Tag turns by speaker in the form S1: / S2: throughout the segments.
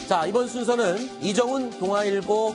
S1: 자, 이번 순서는 이정훈 동아일보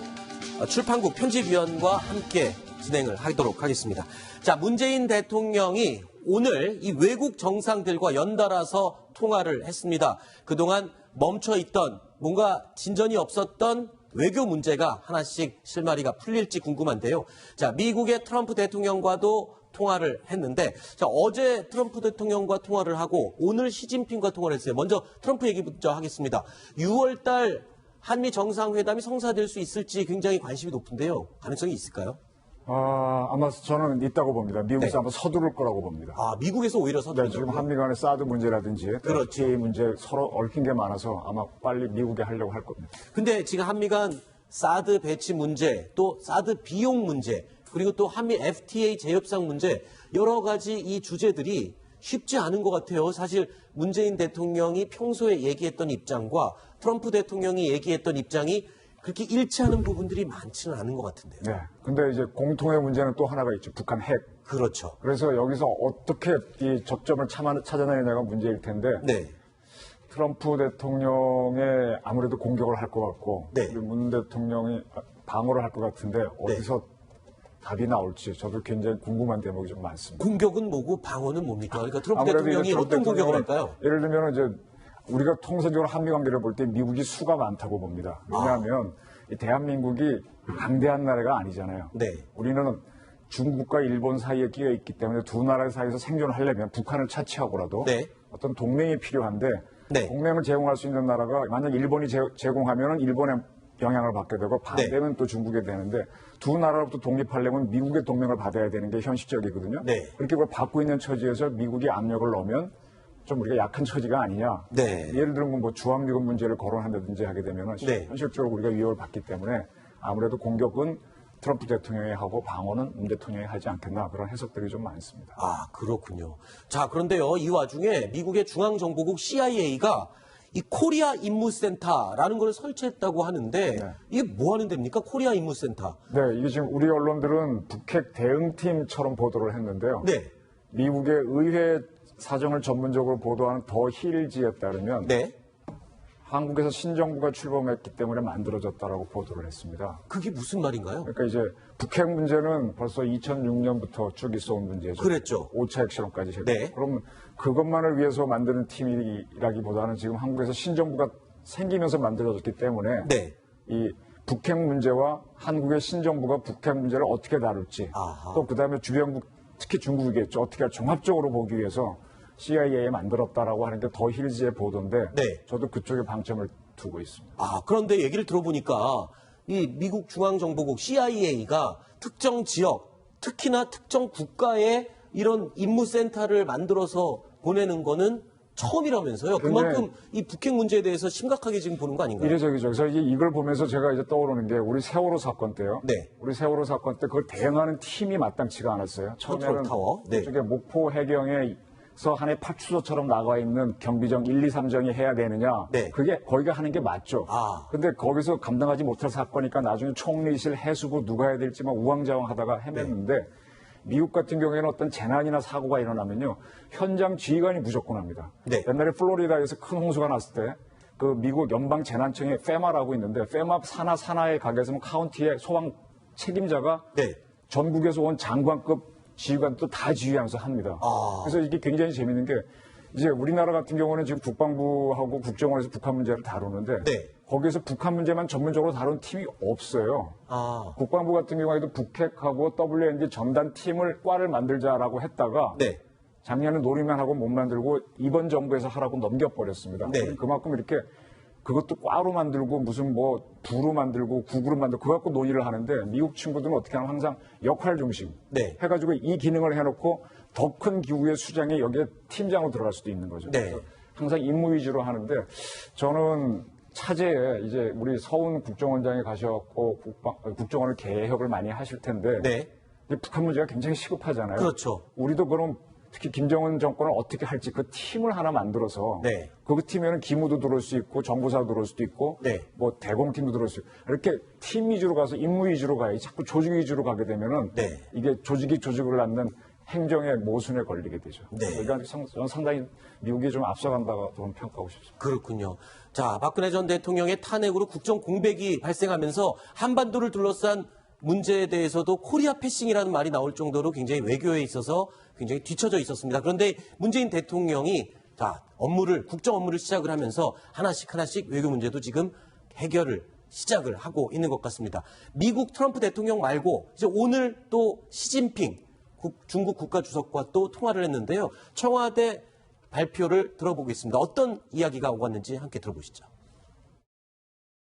S1: 출판국 편집위원과 함께 진행을 하도록 하겠습니다. 자, 문재인 대통령이 오늘 이 외국 정상들과 연달아서 통화를 했습니다. 그동안 멈춰있던 뭔가 진전이 없었던 외교 문제가 하나씩 실마리가 풀릴지 궁금한데요. 자, 미국의 트럼프 대통령과도 통화를 했는데, 자, 어제 트럼프 대통령과 통화를 하고 오늘 시진핑과 통화를 했어요. 먼저 트럼프 얘기부터 하겠습니다. 6월 달 한미 정상회담이 성사될 수 있을지 굉장히 관심이 높은데요. 가능성이 있을까요?
S2: 아마 저는 있다고 봅니다. 미국에서
S1: 네.
S2: 아마 서두를 거라고 봅니다.
S1: 아, 미국에서 오히려
S2: 네,
S1: 서두르죠.
S2: 지금 한미 간의 사드 문제라든지
S1: 그렇죠.
S2: FTA 문제 서로 얽힌 게 많아서 아마 빨리 미국에 하려고 할 겁니다.
S1: 근데 지금 한미 간 사드 배치 문제, 또 사드 비용 문제, 그리고 또 한미 FTA 재협상 문제, 여러 가지 이 주제들이 쉽지 않은 것 같아요. 사실 문재인 대통령이 평소에 얘기했던 입장과 트럼프 대통령이 얘기했던 입장이 그렇게 일치하는 부분들이 많지는 않은 것 같은데요.
S2: 네. 근데 이제 공통의 문제는 또 하나가 있죠. 북한 핵.
S1: 그렇죠.
S2: 그래서 여기서 어떻게 이 접점을 찾아내냐가 문제일 텐데
S1: 네.
S2: 트럼프 대통령의 아무래도 공격을 할 것 같고
S1: 네.
S2: 그리고 문 대통령이 방어를 할 것 같은데 어디서 답이 나올지 저도 굉장히 궁금한 대목이 좀 많습니다.
S1: 공격은 뭐고 방어는 뭡니까? 그러니까 트럼프
S2: 아무래도
S1: 대통령이
S2: 이제
S1: 어떤 공격을
S2: 대통령은
S1: 할까요?
S2: 예를 들면 이제 우리가 통상적으로 한미 관계를 볼 때 미국이 수가 많다고 봅니다. 왜냐하면 이 대한민국이 강대한 나라가 아니잖아요.
S1: 네.
S2: 우리는 중국과 일본 사이에 끼어 있기 때문에 두 나라 사이에서 생존을 하려면 북한을 차치하고라도
S1: 네.
S2: 어떤 동맹이 필요한데
S1: 네.
S2: 동맹을 제공할 수 있는 나라가 만약 일본이 제공하면 일본의 영향을 받게 되고 반대면 또 중국에 되는데 두 나라로부터 독립하려면 미국의 동맹을 받아야 되는 게 현실적이거든요.
S1: 네.
S2: 그렇게 그걸 받고 있는 처지에서 미국이 압력을 넣으면 좀 우리가 약한 처지가 아니냐.
S1: 네.
S2: 예를 들면 뭐 주한미군 문제를 거론한다든지 하게 되면
S1: 네.
S2: 현실적으로 우리가 위협을 받기 때문에 아무래도 공격은 트럼프 대통령이 하고 방어는 문 대통령이 하지 않겠나 그런 해석들이 좀 많습니다.
S1: 아, 그렇군요. 자, 그런데요, 이 와중에 미국의 중앙정보국 CIA가 이 코리아 임무센터라는 걸 설치했다고 하는데
S2: 네.
S1: 이게 뭐 하는 데입니까? 코리아 임무센터.
S2: 네, 이게 지금 우리 언론들은 북핵 대응팀처럼 보도를 했는데요.
S1: 네.
S2: 미국의 의회 사정을 전문적으로 보도하는 더 힐지에 따르면
S1: 네.
S2: 한국에서 신정부가 출범했기 때문에 만들어졌다라고 보도를 했습니다.
S1: 그게 무슨 말인가요?
S2: 그러니까 이제 북핵 문제는 벌써 2006년부터 쭉 있어온 문제죠.
S1: 그랬죠.
S2: 5차 핵실험까지 했고.
S1: 네.
S2: 그럼 그것만을 위해서 만드는 팀이라기보다는 지금 한국에서 신정부가 생기면서 만들어졌기 때문에
S1: 네.
S2: 이 북핵 문제와 한국의 신정부가 북핵 문제를 어떻게 다룰지
S1: 아하.
S2: 또 그다음에 주변국 특히 중국이겠죠. 어떻게 종합적으로 보기 위해서 CIA에 만들었다라고 하는 게 더 힐즈의 보도인데
S1: 네.
S2: 저도 그쪽에 방점을 두고 있습니다.
S1: 아, 그런데 얘기를 들어보니까 이 미국 중앙정보국 CIA가 특정 지역, 특히나 특정 국가에 이런 임무센터를 만들어서 보내는 거는 처음이라면서요. 그만큼 이 북핵 문제에 대해서 심각하게 지금 보는 거 아닌가요?
S2: 이래저기죠. 그래서 이걸 보면서 제가 이제 떠오르는 게 우리 세월호 사건 때요.
S1: 네.
S2: 우리 세월호 사건 때 그걸 대응하는 팀이 마땅치가 않았어요. 처음에는
S1: 타워. 네.
S2: 이쪽에 목포 해경에서 한해 파출소처럼 나가 있는 경비정 1, 2, 3정이 해야 되느냐.
S1: 네.
S2: 그게 거기가 하는 게 맞죠.
S1: 아.
S2: 근데 거기서 감당하지 못할 사건이니까 나중에 총리실 해수부 누가 해야 될지 막 우왕좌왕 하다가 헤맸는데 미국 같은 경우에는 어떤 재난이나 사고가 일어나면요. 현장 지휘관이 무조건 합니다.
S1: 네.
S2: 옛날에 플로리다에서 큰 홍수가 났을 때 그 미국 연방 재난청에 페마라고 있는데 페마 산하에 가 계시면 카운티의 소방 책임자가
S1: 네.
S2: 전국에서 온 장관급 지휘관도 다 지휘하면서 합니다.
S1: 아.
S2: 그래서 이게 굉장히 재밌는 게 이제 우리나라 같은 경우는 지금 국방부하고 국정원에서 북한 문제를 다루는데
S1: 네.
S2: 거기에서 북한 문제만 전문적으로 다룬 팀이 없어요.
S1: 아.
S2: 국방부 같은 경우에도 북핵하고 WND 전단 팀을 과를 만들자라고 했다가
S1: 네.
S2: 작년에 논의만 하고 못 만들고 이번 정부에서 하라고 넘겨버렸습니다.
S1: 네.
S2: 그만큼 이렇게 그것도 과로 만들고 무슨 뭐 부로 만들고 국으로 만들고 그거 갖고 논의를 하는데 미국 친구들은 어떻게 하면 항상 역할 중심
S1: 네.
S2: 해가지고 이 기능을 해놓고 더 큰 기구의 수장이 여기에 팀장으로 들어갈 수도 있는 거죠.
S1: 네.
S2: 그래서 항상 임무 위주로 하는데 저는 차제에 이제 우리 서훈 국정원장이 가셔갖고 국정원을 개혁을 많이 하실 텐데
S1: 네.
S2: 이제 북한 문제가 굉장히 시급하잖아요.
S1: 그렇죠.
S2: 우리도 그럼 특히 김정은 정권을 어떻게 할지 그 팀을 하나 만들어서
S1: 네.
S2: 그 팀에는 기무도 들어올 수 있고 정보사도 들어올 수도 있고
S1: 네.
S2: 뭐 대공팀도 들어올 수 있고 이렇게 팀 위주로 가서 임무 위주로 가야지 자꾸 조직 위주로 가게 되면은
S1: 네.
S2: 이게 조직이 조직을 낳는 행정의 모순에 걸리게 되죠.
S1: 네.
S2: 그러니까 저는 상당히 미국이 좀 앞서간다고 저는 평가하고 싶습니다.
S1: 그렇군요. 자, 박근혜 전 대통령의 탄핵으로 국정 공백이 발생하면서 한반도를 둘러싼 문제에 대해서도 코리아 패싱이라는 말이 나올 정도로 굉장히 외교에 있어서 굉장히 뒤처져 있었습니다. 그런데 문재인 대통령이 자, 국정 업무를 시작을 하면서 하나씩 외교 문제도 지금 해결을 시작을 하고 있는 것 같습니다. 미국 트럼프 대통령 말고 이제 오늘 또 시진핑 중국 국가주석과 또 통화를 했는데요. 청와대 발표를 들어보겠습니다. 어떤 이야기가 오고 왔는지 함께 들어보시죠.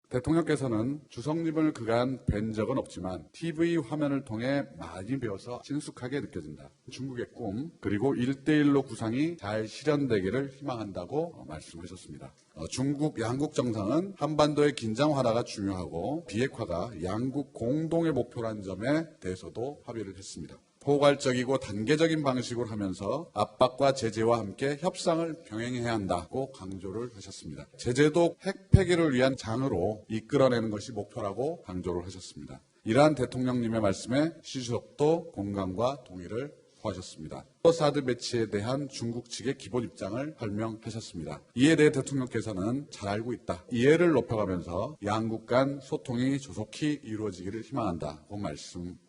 S3: 대통령께서는 주석님을 그간 뵌 적은 없지만 TV 화면을 통해 많이 배워서 친숙하게 느껴진다. 중국의 꿈 그리고 1대1로 구상이 잘 실현되기를 희망한다고 말씀하셨습니다. 중국 양국 정상은 한반도의 긴장 완화가 중요하고 비핵화가 양국 공동의 목표라는 점에 대해서도 합의를 했습니다. 포괄적이고 단계적인 방식으로 하면서 압박과 제재와 함께 협상을 병행해야 한다고 강조를 하셨습니다. 제재도 핵 폐기를 위한 장으로 이끌어내는 것이 목표라고 강조를 하셨습니다. 이러한 대통령님의 말씀에 시 주석도 공감과 동의를 표하셨습니다. 사드 배치에 대한 중국 측의 기본 입장을 설명하셨습니다. 이에 대해 대통령께서는 잘 알고 있다. 이해를 높여가면서 양국 간 소통이 조속히 이루어지기를 희망한다고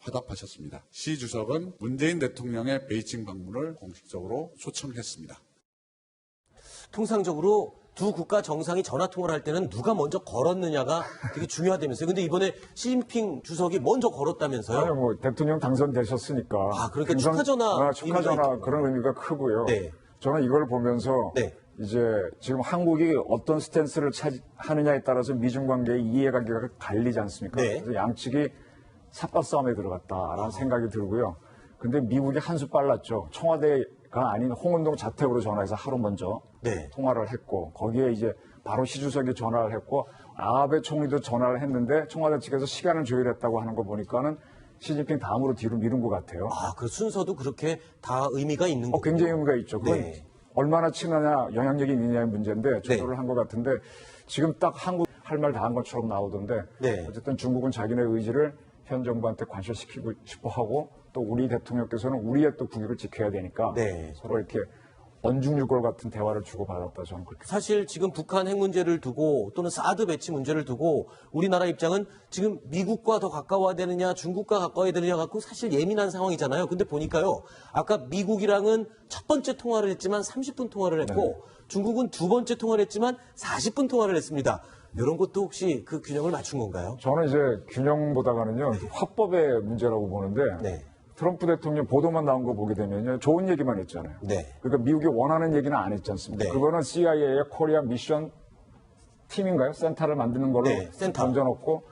S3: 화답하셨습니다. 시 주석은 문재인 대통령의 베이징 방문을 공식적으로 초청했습니다.
S1: 통상적으로 두 국가 정상이 전화통화를 할 때는 누가 먼저 걸었느냐가 되게 중요하다면서요. 근데 이번에 시진핑 주석이 먼저 걸었다면서요?
S2: 아니, 뭐 대통령 당선되셨으니까.
S1: 아, 그러니까 축하 전화
S2: 축하 전화 그런 의미가 크고요.
S1: 네.
S2: 저는 이걸 보면서
S1: 네.
S2: 이제 지금 한국이 어떤 스탠스를 하느냐에 따라서 미중 관계의 이해관계가 갈리지 않습니까?
S1: 네.
S2: 그래서 양측이 삿바 싸움에 들어갔다라는 생각이 들고요. 근데 미국이 한 수 빨랐죠. 청와대가 아닌 홍은동 자택으로 전화해서 하루 먼저
S1: 네.
S2: 통화를 했고 거기에 이제 바로 시 주석이 전화를 했고 아베 총리도 전화를 했는데 청와대 측에서 시간을 조율했다고 하는 거 보니까는 시진핑 다음으로 뒤로 미룬 것 같아요.
S1: 아, 그 순서도 그렇게 다 의미가 있는 거예요.
S2: 굉장히 의미가 있죠. 그건
S1: 네.
S2: 얼마나 친하냐, 영향력이 있느냐의 문제인데 조절을 한 것 같은데 지금 딱 한국 할 말 다 한 것처럼 나오던데
S1: 네.
S2: 어쨌든 중국은 자기네 의지를 현 정부한테 관철시키고 싶어 하고 또 우리 대통령께서는 우리의 또 국익을 지켜야 되니까
S1: 네.
S2: 서로 이렇게 언중유골 같은 대화를 주고받았다 저는 그렇게.
S1: 사실 지금 북한 핵 문제를 두고 또는 사드 배치 문제를 두고 우리나라 입장은 지금 미국과 더 가까워야 되느냐 중국과 가까워야 되느냐 갖고 사실 예민한 상황이잖아요. 근데 보니까요. 아까 미국이랑은 첫 번째 통화를 했지만 30분 통화를 했고
S2: 네.
S1: 중국은 두 번째 통화를 했지만 40분 통화를 했습니다. 이런 것도 혹시 그 균형을 맞춘 건가요?
S2: 저는 이제 균형보다가는요 화법의 문제라고 보는데
S1: 네.
S2: 트럼프 대통령 보도만 나온 거 보게 되면요 좋은 얘기만 했잖아요.
S1: 네.
S2: 그러니까 미국이 원하는 얘기는 안 했지 않습니까?
S1: 네.
S2: 그거는 CIA의 코리아 미션 팀인가요? 센터를 만드는 걸로
S1: 네, 센터.
S2: 던져놓고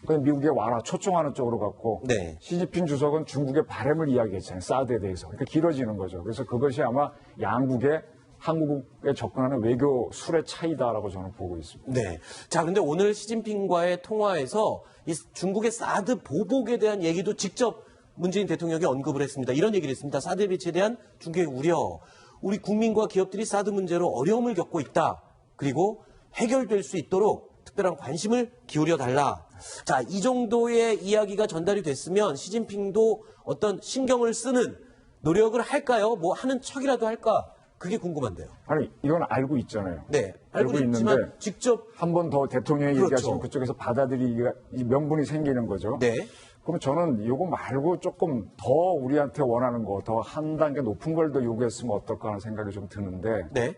S2: 그냥 미국에 와라 초청하는 쪽으로 갔고
S1: 네.
S2: 시진핑 주석은 중국의 바람을 이야기했잖아요. 사드에 대해서. 그러니까 길어지는 거죠. 그래서 그것이 아마 양국의 한국에 접근하는 외교 술의 차이다라고 저는 보고 있습니다.
S1: 네. 자, 그런데 오늘 시진핑과의 통화에서 이 중국의 사드 보복에 대한 얘기도 직접 문재인 대통령이 언급을 했습니다. 이런 얘기를 했습니다. 사드 배치에 대한 중국의 우려. 우리 국민과 기업들이 사드 문제로 어려움을 겪고 있다. 그리고 해결될 수 있도록 특별한 관심을 기울여 달라. 자, 이 정도의 이야기가 전달이 됐으면 시진핑도 어떤 신경을 쓰는 노력을 할까요? 뭐 하는 척이라도 할까? 그게 궁금한데요.
S2: 아니 이건 알고 있잖아요.
S1: 네. 알고
S2: 알고
S1: 있지만
S2: 있는데
S1: 직접
S2: 한 번 더 대통령이
S1: 그렇죠.
S2: 얘기하시면 그쪽에서 받아들이기가 이 명분이 생기는 거죠.
S1: 네.
S2: 그럼 저는 이거 말고 조금 더 우리한테 원하는 거, 더 한 단계 높은 걸 더 요구했으면 어떨까 하는 생각이 좀 드는데
S1: 네.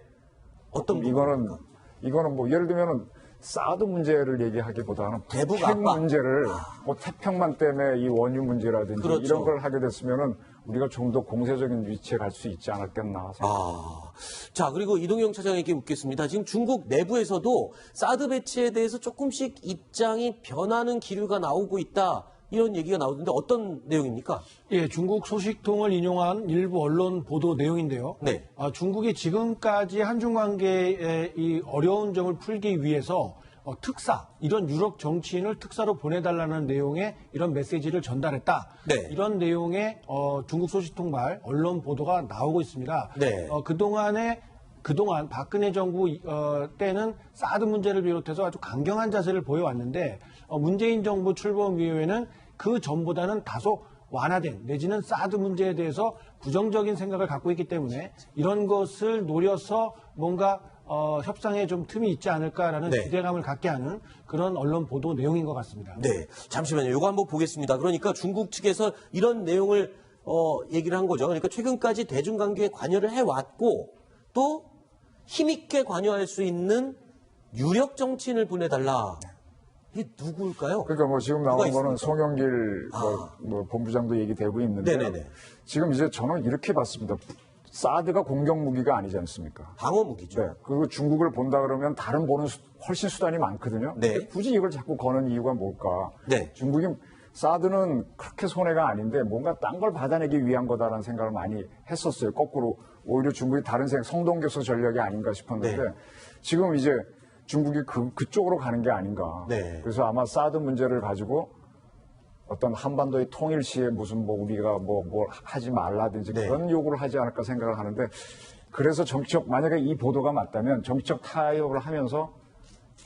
S1: 어떤
S2: 이거는 뭐 예를 들면은 사드 문제를 얘기하기보다는
S1: 대북
S2: 핵
S1: 압박.
S2: 문제를 뭐 태평만 때문에 이 원유 문제라든지
S1: 그렇죠.
S2: 이런 걸 하게 됐으면은 우리가 좀 더 공세적인 위치에 갈 수 있지 않았겠나 생각합니다.
S1: 아, 자, 그리고 이동영 차장에게 묻겠습니다. 지금 중국 내부에서도 사드 배치에 대해서 조금씩 입장이 변하는 기류가 나오고 있다. 이런 얘기가 나오는데 어떤 내용입니까?
S4: 예, 중국 소식통을 인용한 일부 언론 보도 내용인데요.
S1: 네.
S4: 중국이 지금까지 한중 관계의 이 어려운 점을 풀기 위해서 특사, 이런 유럽 정치인을 특사로 보내달라는 내용의 이런 메시지를 전달했다.
S1: 네.
S4: 이런 내용의 중국 소식통 말 언론 보도가 나오고 있습니다.
S1: 네.
S4: 그동안 박근혜 정부 때는 사드 문제를 비롯해서 아주 강경한 자세를 보여왔는데 문재인 정부 출범 이후에는 그 전보다는 다소 완화된 내지는 사드 문제에 대해서 부정적인 생각을 갖고 있기 때문에 이런 것을 노려서 뭔가 협상에 좀 틈이 있지 않을까라는
S1: 네.
S4: 기대감을 갖게 하는 그런 언론 보도 내용인 것 같습니다.
S1: 네, 잠시만요. 이거 한번 보겠습니다. 그러니까 중국 측에서 이런 내용을 얘기를 한 거죠. 그러니까 최근까지 대중관계에 관여를 해왔고 또 힘있게 관여할 수 있는 유력 정치인을 보내달라. 이게 누구일까요?
S2: 그러니까 뭐 지금
S1: 누가
S2: 나온 거는
S1: 있습니까?
S2: 송영길 뭐 본부장도 얘기되고 있는데
S1: 네네네.
S2: 지금 이제 저는 이렇게 봤습니다. 사드가 공격 무기가 아니지 않습니까?
S1: 방어 무기죠.
S2: 네. 그리고 중국을 본다 그러면 다른 보는 훨씬 수단이 많거든요.
S1: 네.
S2: 굳이 이걸 자꾸 거는 이유가 뭘까?
S1: 네.
S2: 중국이 사드는 그렇게 손해가 아닌데 뭔가 딴 걸 받아내기 위한 거다라는 생각을 많이 했었어요. 거꾸로 오히려 중국이 다른 성동교수 전략이 아닌가 싶었는데
S1: 네.
S2: 지금 이제 중국이 그쪽으로 가는 게 아닌가.
S1: 네.
S2: 그래서 아마 사드 문제를 가지고 어떤 한반도의 통일 시에 무슨 뭐 우리가 뭘 하지 말라든지
S1: 네.
S2: 그런 요구를 하지 않을까 생각을 하는데 그래서 만약에 이 보도가 맞다면 정치적 타협을 하면서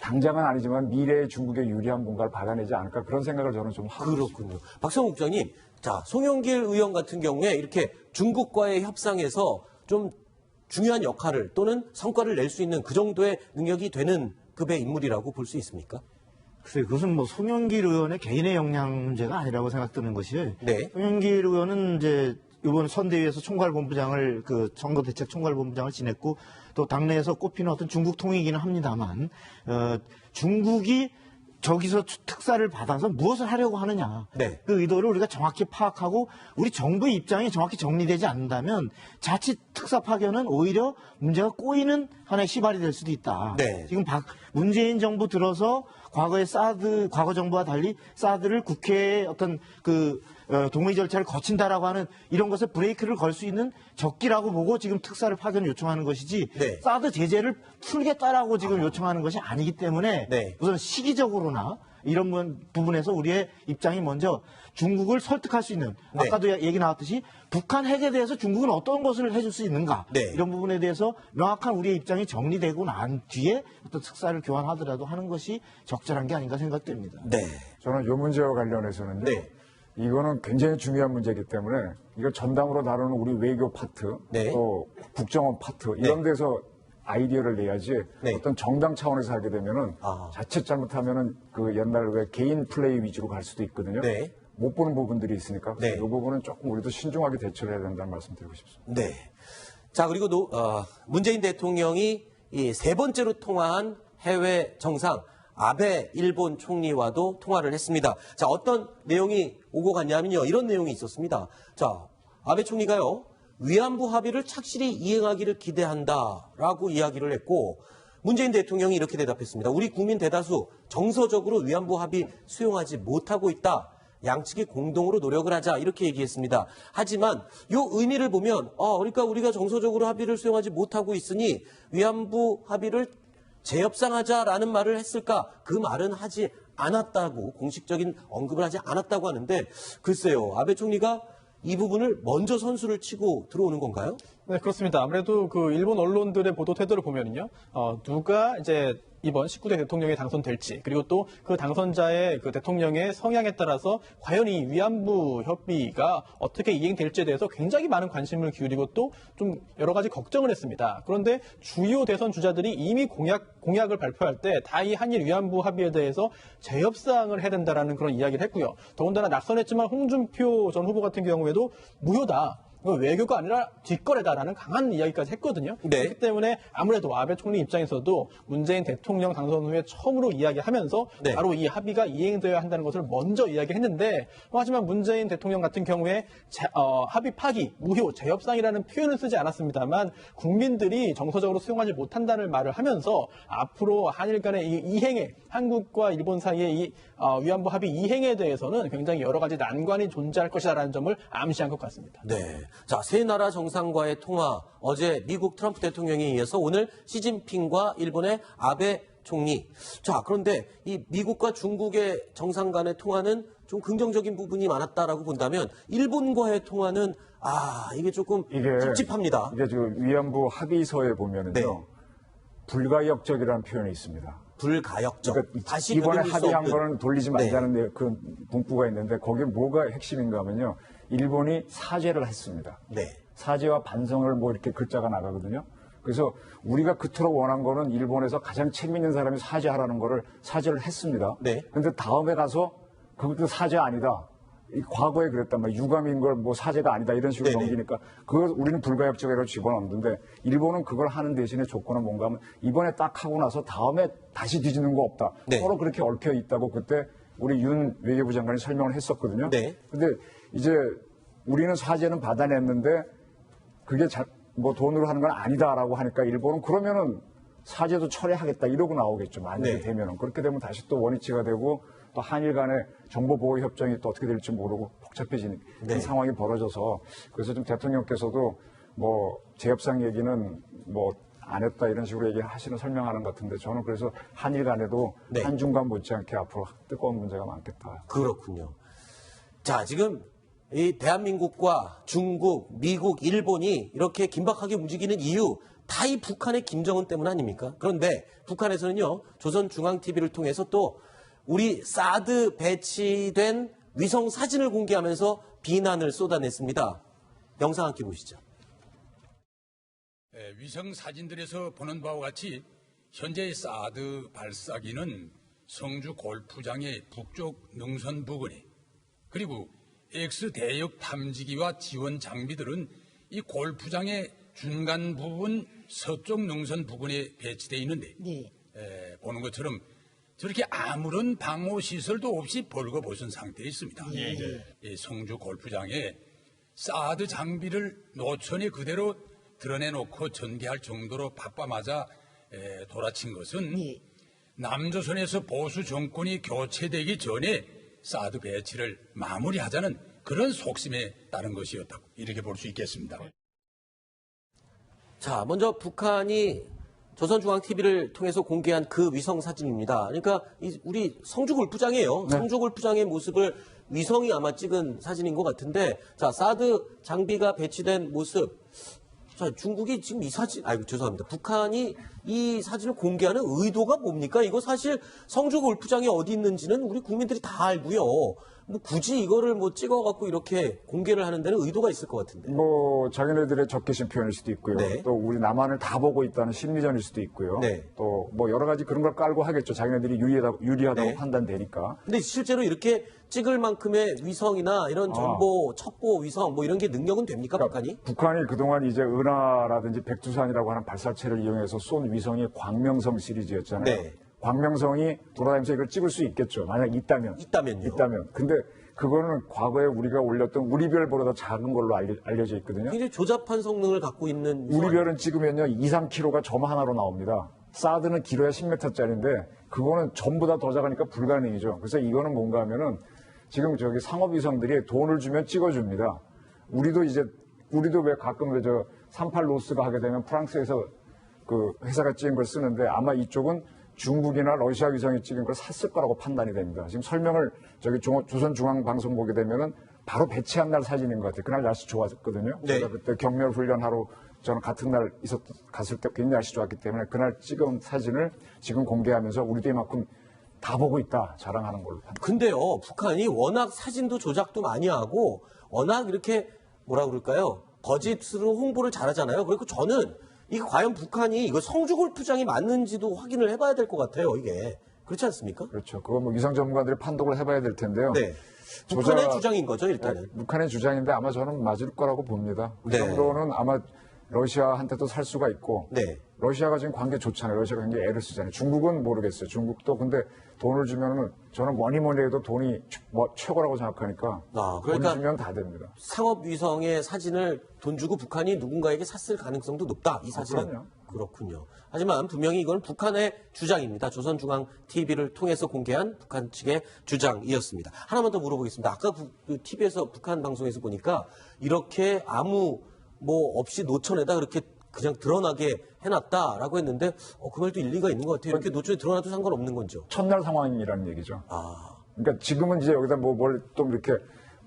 S2: 당장은 아니지만 미래의 중국에 유리한 뭔가를 받아내지 않을까 그런 생각을 저는 좀 하고 있습니다.
S1: 그렇군요. 박성욱 국장님, 자, 송영길 의원 같은 경우에 이렇게 중국과의 협상에서 좀 중요한 역할을 또는 성과를 낼 수 있는 그 정도의 능력이 되는 급의 인물이라고 볼 수 있습니까?
S5: 글쎄, 그것은 뭐 송영길 의원의 개인의 역량 문제가 아니라고 생각드는 것이
S1: 네.
S5: 송영길 의원은 이제 이번 선대위에서 총괄본부장을 선거대책 총괄본부장을 지냈고 또 당내에서 꼽히는 어떤 중국 통이기는 합니다만 중국이 저기서 특사를 받아서 무엇을 하려고 하느냐.
S1: 네.
S5: 그 의도를 우리가 정확히 파악하고 우리 정부의 입장이 정확히 정리되지 않는다면 자칫 특사 파견은 오히려 문제가 꼬이는 하나의 시발이 될 수도 있다.
S1: 네.
S5: 지금 문재인 정부 들어서 과거 정부와 달리 사드를 국회의 어떤 동의 절차를 거친다라고 하는 이런 것에 브레이크를 걸 수 있는 적기라고 보고 지금 특사를 파견 요청하는 것이지
S1: 네.
S5: 사드 제재를 풀겠다라고 지금 요청하는 것이 아니기 때문에
S1: 네.
S5: 우선 시기적으로나 이런 부분에서 우리의 입장이 먼저 중국을 설득할 수 있는
S1: 네.
S5: 아까도 얘기 나왔듯이 북한 핵에 대해서 중국은 어떤 것을 해줄 수 있는가
S1: 네.
S5: 이런 부분에 대해서 명확한 우리의 입장이 정리되고 난 뒤에 어떤 특사를 교환하더라도 하는 것이 적절한 게 아닌가 생각됩니다.
S1: 네.
S2: 저는 이 문제와 관련해서는요.
S1: 네.
S2: 이거는 굉장히 중요한 문제이기 때문에 이걸 전담으로 다루는 우리 외교 파트
S1: 네.
S2: 또 국정원 파트 이런 데서 아이디어를 내야지
S1: 네.
S2: 어떤 정당 차원에서 하게 되면은 자칫 잘못하면은 그 옛날 왜 개인 플레이 위주로 갈 수도 있거든요.
S1: 네.
S2: 못 보는 부분들이 있으니까
S1: 네.
S2: 이 부분은 조금 우리도 신중하게 대처를 해야 된다는 말씀 드리고 싶습니다.
S1: 네. 자, 그리고 문재인 대통령이 이 세 번째로 통화한 해외 정상 아베 일본 총리와도 통화를 했습니다. 자, 어떤 내용이 오고 갔냐면요. 이런 내용이 있었습니다. 자, 아베 총리가요. 위안부 합의를 착실히 이행하기를 기대한다라고 이야기를 했고 문재인 대통령이 이렇게 대답했습니다. 우리 국민 대다수 정서적으로 위안부 합의 수용하지 못하고 있다. 양측이 공동으로 노력을 하자 이렇게 얘기했습니다. 하지만 이 의미를 보면 그러니까 우리가 정서적으로 합의를 수용하지 못하고 있으니 위안부 합의를 재협상하자라는 말을 했을까? 그 말은 하지 않았다고 공식적인 언급을 하지 않았다고 하는데 글쎄요. 아베 총리가 이 부분을 먼저 선수를 치고 들어오는 건가요?
S6: 네, 그렇습니다. 아무래도 그 일본 언론들의 보도 태도를 보면요, 누가 이제 이번 19대 대통령이 당선될지, 그리고 또 그 당선자의 그 대통령의 성향에 따라서 과연 이 위안부 협의가 어떻게 이행될지에 대해서 굉장히 많은 관심을 기울이고 또 좀 여러 가지 걱정을 했습니다. 그런데 주요 대선 주자들이 이미 공약을 발표할 때 다 이 한일 위안부 합의에 대해서 재협상을 해야 된다라는 그런 이야기를 했고요. 더군다나 낙선했지만 홍준표 전 후보 같은 경우에도 무효다. 외교가 아니라 뒷거래다라는 강한 이야기까지 했거든요.
S1: 네.
S6: 그렇기 때문에 아무래도 아베 총리 입장에서도 문재인 대통령 당선 후에 처음으로 이야기하면서
S1: 네.
S6: 바로 이 합의가 이행되어야 한다는 것을 먼저 이야기했는데 하지만 문재인 대통령 같은 경우에 합의 파기, 무효, 재협상이라는 표현을 쓰지 않았습니다만 국민들이 정서적으로 수용하지 못한다는 말을 하면서 앞으로 한일 간의 이 이행에 한국과 일본 사이의 이 위안부 합의 이행에 대해서는 굉장히 여러 가지 난관이 존재할 것이다라는 점을 암시한 것 같습니다.
S1: 네. 자, 세 나라 정상과의 통화, 어제 미국 트럼프 대통령에 이어서 오늘 시진핑과 일본의 아베 총리. 자, 그런데 이 미국과 중국의 정상 간의 통화는 좀 긍정적인 부분이 많았다라고 본다면 일본과의 통화는 이게 조금 찝찝합니다.
S2: 이게 지금 위안부 합의서에 보면은요.
S1: 네.
S2: 불가역적이라는 표현이 있습니다.
S1: 불가역적.
S2: 그러니까
S1: 다시
S2: 이번에
S1: 되돌릴 수
S2: 합의한
S1: 없는.
S2: 거는 돌리지 말자는 그 문구가 있는데 거기에 뭐가 핵심인가 하면요. 일본이 사죄를 했습니다.
S1: 네.
S2: 사죄와 반성을 뭐 이렇게 글자가 나가거든요. 그래서 우리가 그토록 원한 거는 일본에서 가장 책임 있는 사람이 사죄하라는 거를 사죄를 했습니다.
S1: 네.
S2: 근데 다음에 가서 그것도 사죄 아니다. 과거에 그랬단 말이에요. 유감인 걸 뭐 사죄가 아니다 이런 식으로
S1: 네네.
S2: 넘기니까 그걸 우리는 불가역적이라고 집어넣는데 일본은 그걸 하는 대신에 조건은 뭔가 하면 이번에 딱 하고 나서 다음에 다시 뒤지는 거 없다.
S1: 네.
S2: 서로 그렇게 얽혀 있다고 그때 우리 윤 외교부 장관이 설명을 했었거든요.
S1: 네.
S2: 근데 이제 우리는 사죄는 받아냈는데 그게 뭐 돈으로 하는 건 아니다라고 하니까 일본은 그러면은 사죄도 철회하겠다 이러고 나오겠죠. 만약에
S1: 네.
S2: 되면은 그렇게 되면 다시 또 원위치가 되고 또 한일 간의 정보보호 협정이 또 어떻게 될지 모르고 복잡해지는
S1: 네.
S2: 그 상황이 벌어져서 그래서 좀 대통령께서도 뭐 재협상 얘기는 뭐 안 했다 이런 식으로 얘기하시는 설명하는 것 같은데 저는 그래서 한일 간에도
S1: 네.
S2: 한중 간 못지않게 앞으로 뜨거운 문제가 많겠다.
S1: 그렇군요. 자, 지금 이 대한민국과 중국, 미국, 일본이 이렇게 긴박하게 움직이는 이유 다 이 북한의 김정은 때문 아닙니까? 그런데 북한에서는요, 조선중앙TV를 통해서 또 우리 사드 배치된 위성 사진을 공개하면서 비난을 쏟아냈습니다. 영상 함께 보시죠.
S7: 위성 사진들에서 보는 바와 같이 현재의 사드 발사기는 성주 골프장의 북쪽 능선 부근에 그리고 X대역 탐지기와 지원 장비들은 이 골프장의 중간 부분 서쪽 능선 부근에 배치되어 있는데 보는 것처럼 저렇게 아무런 방호 시설도 없이 벌거벗은 상태에 있습니다. 이 성주 골프장에 사드 장비를 노천에 그대로 드러내놓고 전개할 정도로 바빠맞아 돌아친 것은 남조선에서 보수 정권이 교체되기 전에 사드 배치를 마무리하자는 그런 속심에 따른 것이었다고 이렇게 볼 수 있겠습니다.
S1: 자, 먼저 북한이 조선중앙TV를 통해서 공개한 그 위성 사진입니다. 그러니까 우리 성주 골프장이에요. 성주 골프장의 모습을 위성이 아마 찍은 사진인 것 같은데, 자, 사드 장비가 배치된 모습. 자, 중국이 지금 이 사진, 죄송합니다. 북한이 이 사진을 공개하는 의도가 뭡니까? 이거 사실 성주 골프장이 어디 있는지는 우리 국민들이 다 알고요. 뭐 굳이 이거를 뭐 찍어갖고 이렇게 공개를 하는 데는 의도가 있을 것 같은데.
S2: 뭐 자기네들의 적개심 표현일 수도 있고요.
S1: 네.
S2: 또 우리 남한을 다 보고 있다는 심리전일 수도 있고요.
S1: 네.
S2: 또 뭐 여러 가지 그런 걸 깔고 하겠죠. 자기네들이 유리하다고
S1: 네.
S2: 판단되니까.
S1: 근데 실제로 이렇게 찍을 만큼의 위성이나 이런 정보, 첩보 위성 뭐 이런 게 능력은 됩니까, 북한이?
S2: 북한이 그동안 이제 은하라든지 백두산이라고 하는 발사체를 이용해서 쏜 위성이 광명성 시리즈였잖아요.
S1: 네.
S2: 광명성이 돌아다니면서 이걸 찍을 수 있겠죠. 만약 있다면.
S1: 있다면요.
S2: 근데 그거는 과거에 우리가 올렸던 우리별보다 작은 걸로 알려져 있거든요.
S1: 굉장히 조잡한 성능을 갖고 있는 위성.
S2: 우리별은 찍으면요 2, 3kg가 점 하나로 나옵니다. 사드는 길어야 10m짜리인데 그거는 전부 다 더 작으니까 불가능이죠. 그래서 이거는 뭔가 하면은 지금 저기 상업위성들이 돈을 주면 찍어줍니다. 우리도 왜 가끔 저 38 로스가 하게 되면 프랑스에서 그 회사가 찍은 걸 쓰는데 아마 이쪽은 중국이나 러시아 위성이 찍은 걸 샀을 거라고 판단이 됩니다. 지금 설명을 저기 조선중앙방송 보게 되면은 바로 배치한 날 사진인 것 같아요. 그날 날씨 좋았거든요.
S1: 네.
S2: 제가 그때 경멸 훈련하러 저는 같은 날 갔을 때 굉장히 날씨 좋았기 때문에 그날 찍은 사진을 지금 공개하면서 우리도 이만큼 다 보고 있다 자랑하는 걸로 판단.
S1: 근데요, 북한이 워낙 사진도 조작도 많이 하고 워낙 이렇게 뭐라 그럴까요? 거짓으로 홍보를 잘하잖아요. 그리고 저는 이게 과연 북한이 이거 성주 골프장이 맞는지도 확인을 해봐야 될 것 같아요. 이게 그렇지 않습니까?
S2: 그렇죠. 그거 뭐 위성 전문가들이 판독을 해봐야 될 텐데요.
S1: 네. 북한의 주장인 거죠, 일단은.
S2: 북한의 주장인데 아마 저는 맞을 거라고 봅니다. 그
S1: 네.
S2: 정도는 아마 러시아한테도 살 수가 있고
S1: 네.
S2: 러시아가 지금 관계 좋잖아요. 러시아가 굉장히 애를 쓰잖아요. 중국은 모르겠어요. 중국도 근데 돈을 주면은 저는 뭐니 해도 돈이 최고라고 생각하니까
S1: 그러니까
S2: 돈 주면 다 됩니다.
S1: 상업 위성의 사진을 돈 주고 북한이 누군가에게 샀을 가능성도 높다. 이 사진은.
S2: 그럼요.
S1: 그렇군요. 하지만 분명히 이건 북한의 주장입니다. 조선중앙TV를 통해서 공개한 북한 측의 주장이었습니다. 하나만 더 물어보겠습니다. 아까 TV에서 북한 방송에서 보니까 이렇게 아무 뭐 없이 노천에다 그렇게 그냥 드러나게 해놨다라고 했는데 그 말도 일리가 있는 것 같아요. 이렇게 노천에 드러나도 상관없는 건죠.
S2: 첫날 상황이라는 얘기죠. 그러니까 지금은 이제 여기다 뭘 또 이렇게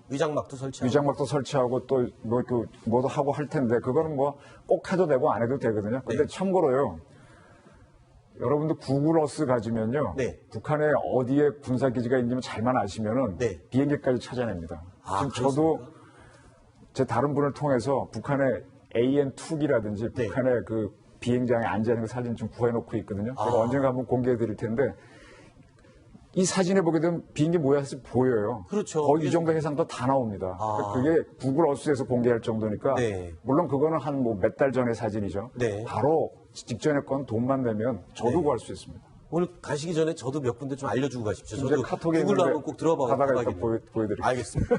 S1: 위장막도 설치하고.
S2: 위장막도 설치하고 또 뭐도 하고 할 텐데 그거는 뭐 꼭 해도 되고 안 해도 되거든요. 근데
S1: 네.
S2: 참고로요. 여러분도 구글 어스 가지면요.
S1: 네.
S2: 북한에 어디에 군사기지가 있는지 잘만 아시면은
S1: 네.
S2: 비행기까지 찾아냅니다.
S1: 아,
S2: 지금 저도 제 다른 분을 통해서 북한의 AN2기라든지
S1: 네.
S2: 북한의 그 비행장에 앉아 있는 그 사진 좀 구해놓고 있거든요. 제가
S1: 아.
S2: 언젠가 한번 공개해 드릴 텐데 이 사진에 보게 되면 비행기 모양이 보여요.
S1: 그렇죠.
S2: 거의 이 정도 해상도 다 나옵니다.
S1: 아.
S2: 그게 구글 어스에서 공개할 정도니까
S1: 네.
S2: 물론 그거는 한 뭐 몇 달 전의 사진이죠.
S1: 네.
S2: 바로 직전에 건 돈만 내면 저도
S1: 네.
S2: 구할 수 있습니다.
S1: 오늘 가시기 전에 저도 몇 군데 좀 알려주고 가십시오.
S2: 이제
S1: 저도
S2: 카톡에
S1: 구글로
S2: 있는데
S1: 한번 꼭 들어봐
S2: 가다가 이따
S1: 봐야겠네요.
S2: 보여드릴게요.
S1: 알겠습니다.